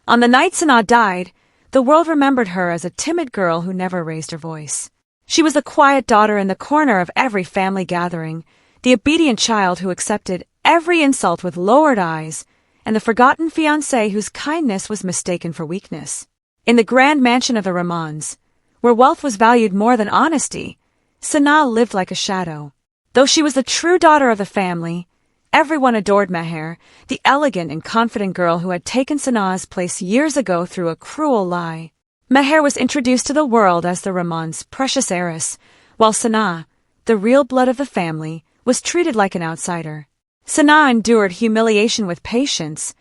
On the night Sanaa died, the world remembered her as a timid girl who never raised her voice. She was the quiet daughter in the corner of every family gathering, the obedient child who accepted every insult with lowered eyes, and the forgotten fiancé whose kindness was mistaken for weakness. In the grand mansion of the Rahmans, where wealth was valued more than honesty, Sanaa lived like a shadow. Though she was the true daughter of the family, everyone adored Meher, the elegant and confident girl who had taken Sanaa's place years ago through a cruel lie. Meher was introduced to the world as the Rahmans' precious heiress, while Sanaa, the real blood of the family, was treated like an outsider. Sanaa endured humiliation with patience,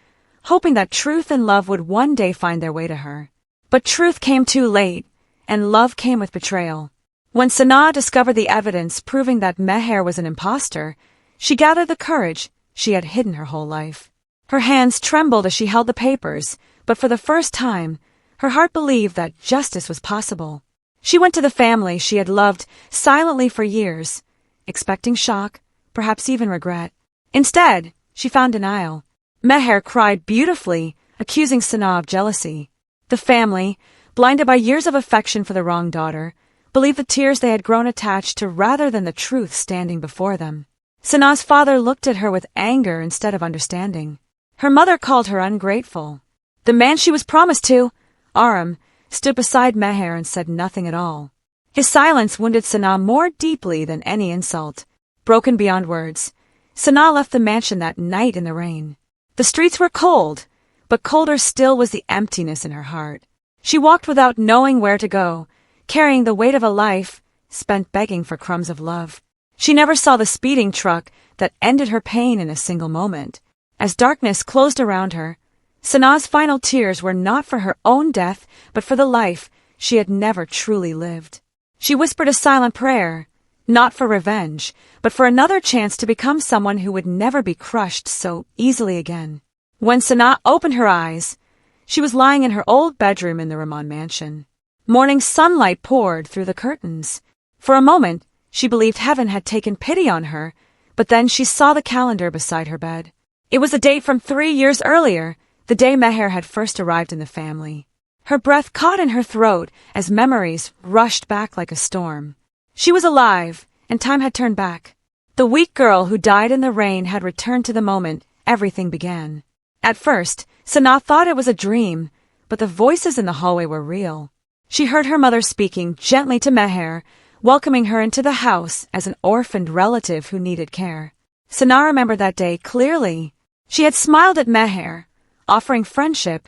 hoping that truth and love would one day find their way to her. But truth came too late, and love came with betrayal. When Sanaa discovered the evidence proving that Meher was an imposter, she gathered the courage she had hidden her whole life. Her hands trembled as she held the papers, but for the first time, her heart believed that justice was possible. She went to the family she had loved silently for years, expecting shock, perhaps even regret. Instead, she found denial. Meher cried beautifully, accusing Sanaa of jealousy. The family, blinded by years of affection for the wrong daughter, believed the tears they had grown attached to rather than the truth standing before them. Sanaa's father looked at her with anger instead of understanding. Her mother called her ungrateful. The man she was promised to, Aram, stood beside Meher and said nothing at all. His silence wounded Sanaa more deeply than any insult. Broken beyond words, Sanaa left the mansion that night in the rain. The streets were cold, but colder still was the emptiness in her heart. She walked without knowing where to go, carrying the weight of a life spent begging for crumbs of love. She never saw the speeding truck that ended her pain in a single moment. As darkness closed around her, Sanaa's final tears were not for her own death, but for the life she had never truly lived. She whispered a silent prayer, not for revenge, but for another chance to become someone who would never be crushed so easily again. When Sanaa opened her eyes, she was lying in her old bedroom in the Rahman mansion. Morning sunlight poured through the curtains. For a moment, she believed heaven had taken pity on her, but then she saw the calendar beside her bed. It was a date from 3 years earlier, the day Meher had first arrived in the family. Her breath caught in her throat as memories rushed back like a storm. She was alive, and time had turned back. The weak girl who died in the rain had returned to the moment everything began. At first, Sanaa thought it was a dream, but the voices in the hallway were real. She heard her mother speaking gently to Meher, welcoming her into the house as an orphaned relative who needed care. Sanaa remembered that day clearly. She had smiled at Meher, offering friendship,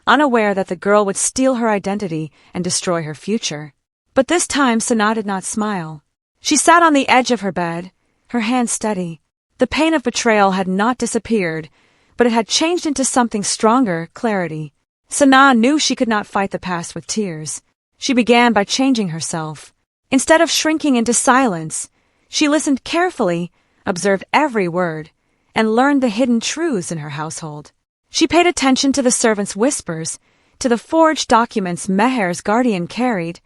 unaware that the girl would steal her identity and destroy her future. But this time Sanaa did not smile. She sat on the edge of her bed, her hands steady. The pain of betrayal had not disappeared, but it had changed into something stronger, clarity. Sanaa knew she could not fight the past with tears. She began by changing herself. Instead of shrinking into silence, she listened carefully, observed every word, and learned the hidden truths in her household. She paid attention to the servants' whispers, to the forged documents Meher's guardian carried,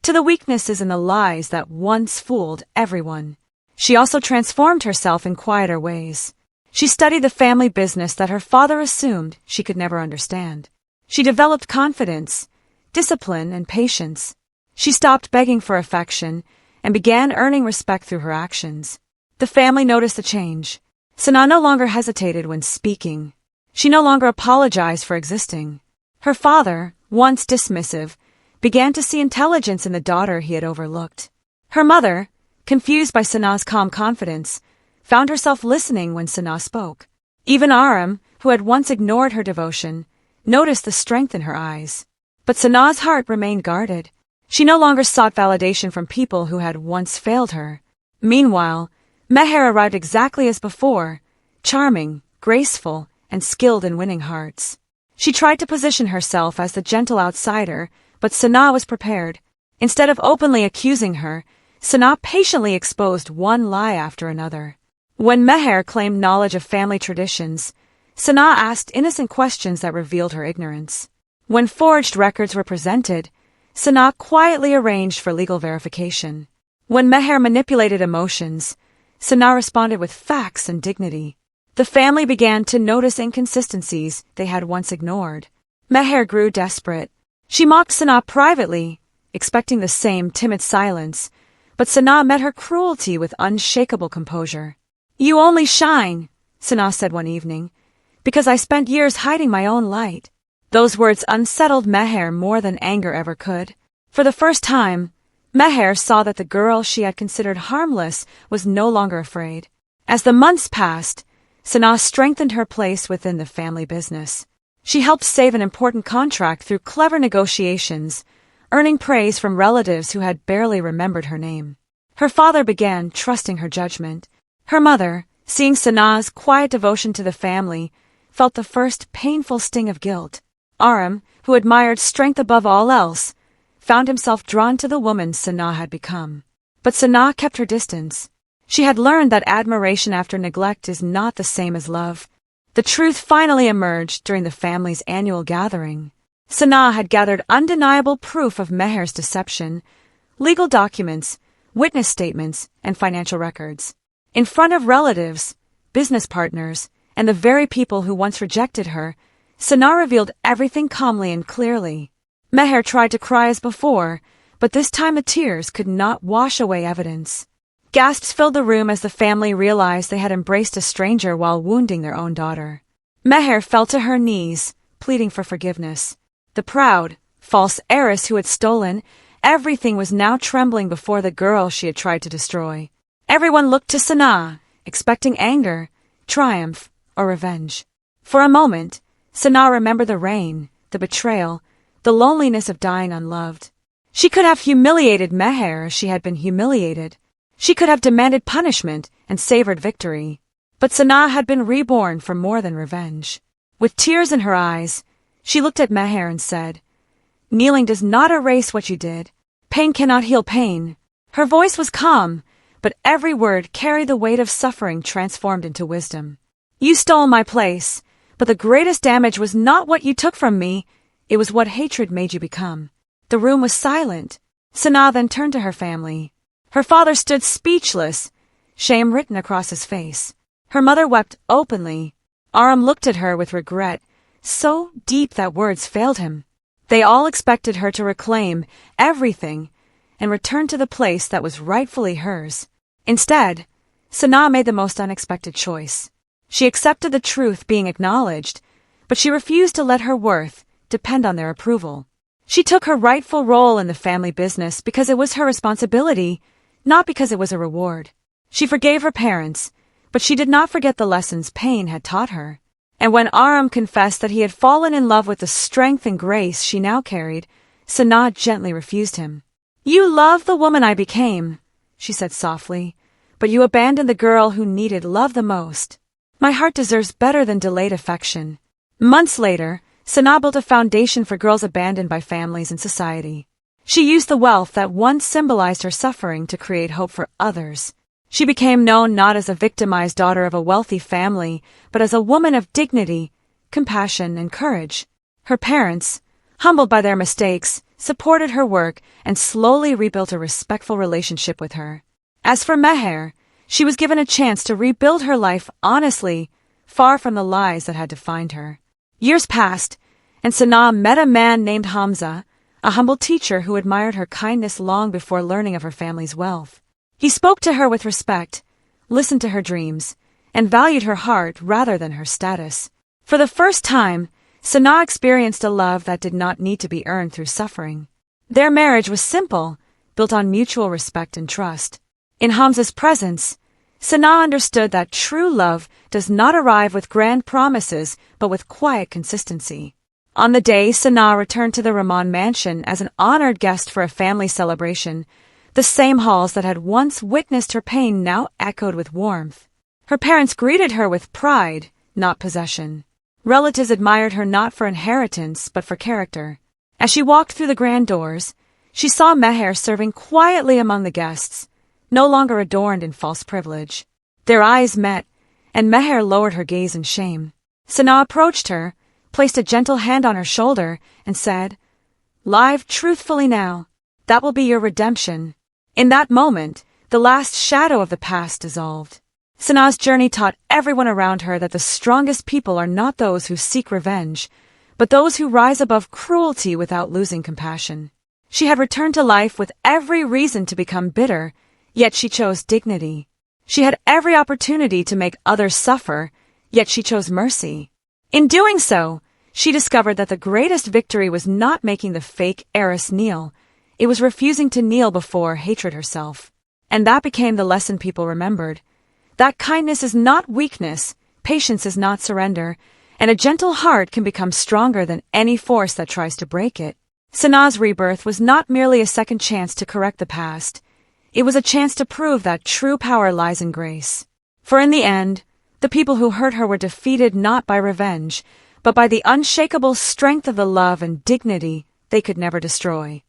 to the weaknesses in the lies that once fooled everyone. She also transformed herself in quieter ways. She studied the family business that her father assumed she could never understand. She developed confidence, discipline, and patience. She stopped begging for affection and began earning respect through her actions. The family noticed the change. Sanaa no longer hesitated when speaking. She no longer apologized for existing. Her father, once dismissive, began to see intelligence in the daughter he had overlooked. Her mother, confused by Sanaa's calm confidence, found herself listening when Sanaa spoke. Even Aram, who had once ignored her devotion, noticed the strength in her eyes. But Sanaa's heart remained guarded. She no longer sought validation from people who had once failed her. Meanwhile, Meher arrived exactly as before, charming, graceful, and skilled in winning hearts. She tried to position herself as the gentle outsider, but Sanaa was prepared. Instead of openly accusing her, Sanaa patiently exposed one lie after another. When Meher claimed knowledge of family traditions, Sanaa asked innocent questions that revealed her ignorance. When forged records were presented, Sanaa quietly arranged for legal verification. When Meher manipulated emotions, Sanaa responded with facts and dignity. The family began to notice inconsistencies they had once ignored. Meher grew desperate. She mocked Sanaa privately, expecting the same timid silence, but Sanaa met her cruelty with unshakable composure. "You only shine," Sanaa said one evening, "because I spent years hiding my own light." Those words unsettled Meher more than anger ever could. For the first time, Meher saw that the girl she had considered harmless was no longer afraid. As the months passed, Sanaa strengthened her place within the family business. She helped save an important contract through clever negotiations, earning praise from relatives who had barely remembered her name. Her father began trusting her judgment. Her mother, seeing Sanaa's quiet devotion to the family, felt the first painful sting of guilt. Aram, who admired strength above all else, found himself drawn to the woman Sanaa had become. But Sanaa kept her distance. She had learned that admiration after neglect is not the same as love. The truth finally emerged during the family's annual gathering. Sanaa had gathered undeniable proof of Meher's deception, legal documents, witness statements, and financial records. In front of relatives, business partners, and the very people who once rejected her, Sanaa revealed everything calmly and clearly. Meher tried to cry as before, but this time the tears could not wash away evidence. Gasps filled the room as the family realized they had embraced a stranger while wounding their own daughter. Meher fell to her knees, pleading for forgiveness. The proud, false heiress who had stolen everything was now trembling before the girl she had tried to destroy. Everyone looked to Sanaa, expecting anger, triumph, or revenge. For a moment, Sanaa remembered the rain, the betrayal, the loneliness of dying unloved. She could have humiliated Meher as she had been humiliated. She could have demanded punishment and savored victory. But Sanaa had been reborn for more than revenge. With tears in her eyes, she looked at Meher and said, "Kneeling does not erase what you did. Pain cannot heal pain." Her voice was calm, but every word carried the weight of suffering transformed into wisdom. "You stole my place, but the greatest damage was not what you took from me, it was what hatred made you become." The room was silent. Sanaa then turned to her family. Her father stood speechless, shame written across his face. Her mother wept openly. Aram looked at her with regret, so deep that words failed him. They all expected her to reclaim everything and return to the place that was rightfully hers. Instead, Sanaa made the most unexpected choice. She accepted the truth being acknowledged, but she refused to let her worth depend on their approval. She took her rightful role in the family business because it was her responsibility, not because it was a reward. She forgave her parents, but she did not forget the lessons pain had taught her. And when Aram confessed that he had fallen in love with the strength and grace she now carried, Sanaa gently refused him. "You love the woman I became," she said softly, "but you abandoned the girl who needed love the most. My heart deserves better than delayed affection." Months later, Sanaa built a foundation for girls abandoned by families and society. She used the wealth that once symbolized her suffering to create hope for others. She became known not as a victimized daughter of a wealthy family, but as a woman of dignity, compassion, and courage. Her parents, humbled by their mistakes, supported her work and slowly rebuilt a respectful relationship with her. As for Meher, she was given a chance to rebuild her life honestly, far from the lies that had defined her. Years passed, and Sanaa met a man named Hamza, a humble teacher who admired her kindness long before learning of her family's wealth. He spoke to her with respect, listened to her dreams, and valued her heart rather than her status. For the first time, Sanaa experienced a love that did not need to be earned through suffering. Their marriage was simple, built on mutual respect and trust. In Hamza's presence, Sanaa understood that true love does not arrive with grand promises, but with quiet consistency. On the day Sanaa returned to the Reborn mansion as an honored guest for a family celebration, the same halls that had once witnessed her pain now echoed with warmth. Her parents greeted her with pride, not possession. Relatives admired her not for inheritance, but for character. As she walked through the grand doors, she saw Meher serving quietly among the guests, no longer adorned in false privilege. Their eyes met, and Meher lowered her gaze in shame. Sanaa approached her, placed a gentle hand on her shoulder, and said, "Live truthfully now. That will be your redemption." In that moment, the last shadow of the past dissolved. Sanaa's journey taught everyone around her that the strongest people are not those who seek revenge, but those who rise above cruelty without losing compassion. She had returned to life with every reason to become bitter, yet she chose dignity. She had every opportunity to make others suffer, yet she chose mercy. In doing so, she discovered that the greatest victory was not making the fake heiress kneel. It was refusing to kneel before hatred herself. And that became the lesson people remembered. That kindness is not weakness, patience is not surrender, and a gentle heart can become stronger than any force that tries to break it. Sanaa's rebirth was not merely a second chance to correct the past. It was a chance to prove that true power lies in grace. For in the end, the people who hurt her were defeated not by revenge, but by the unshakable strength of the love and dignity they could never destroy.